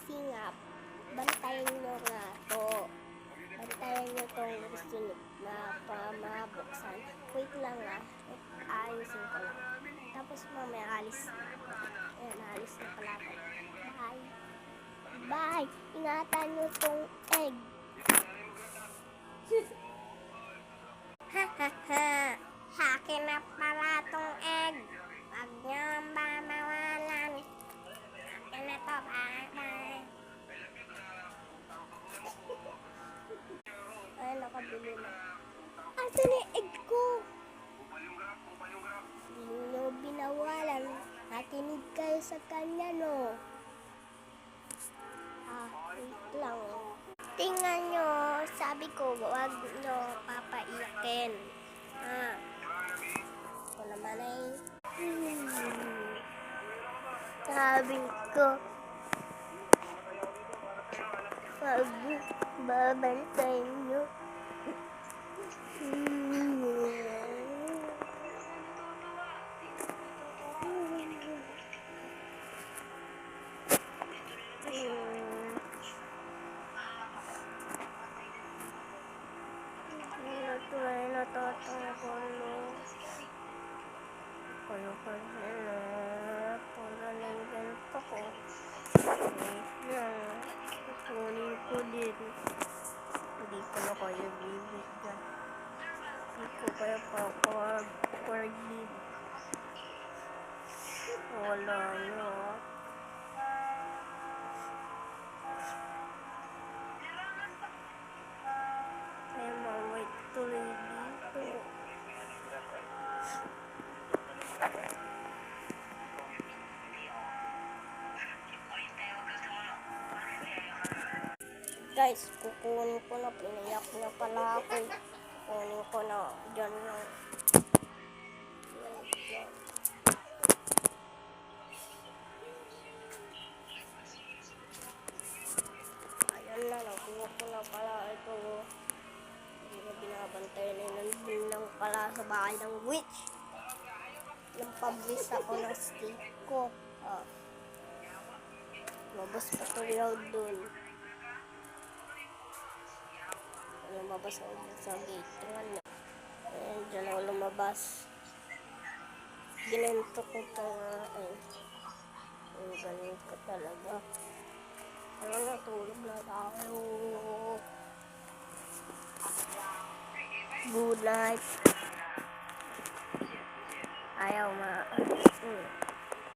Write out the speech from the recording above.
Kasi nga, bantayan nyo nga to. Bantayan nyo tong gusto nyo na mabuksan. Wait lang ayusin ko lang. Tapos mamaya alis. Ayan, alis na pala ako. Bye. Bye! Ingatan nyo tong egg. Ha ha ha! Akin na pala tong egg. Wag nyo mamawalan. Akin na to. Bye. Ay, nakabili na. Asan na yung egg ko? Hindi nyo binawalan. Nakinig kayo sa kanya, no? Wait lang. Tingnan nyo, sabi ko, wag nyo papaiyakin. Ito naman ay, sabi ko, wag babantayin nyo. Kunin ko din. Hindi ko na kaya bibigyan. Hindi ko kaya papag-forgive. Wala na. Ay, mawait tuloy dito. Guys, kukunin ko na. Pinayak niya pala ako. Kukunin ko na. Diyan lang. Ayan na. Nakuha ko na pala ito. Hindi na binabantay na. Nandun lang pala sa bahay ng witch. Nagpablis ako ng stick ko. Mabas pa tuloy dun. Lumabas ako sa gate. Ayan, dyan ako lumabas. Ginanto ko ito nga. Ay, galing ko talaga. Ano, natulog na tayo. Good night. Ayaw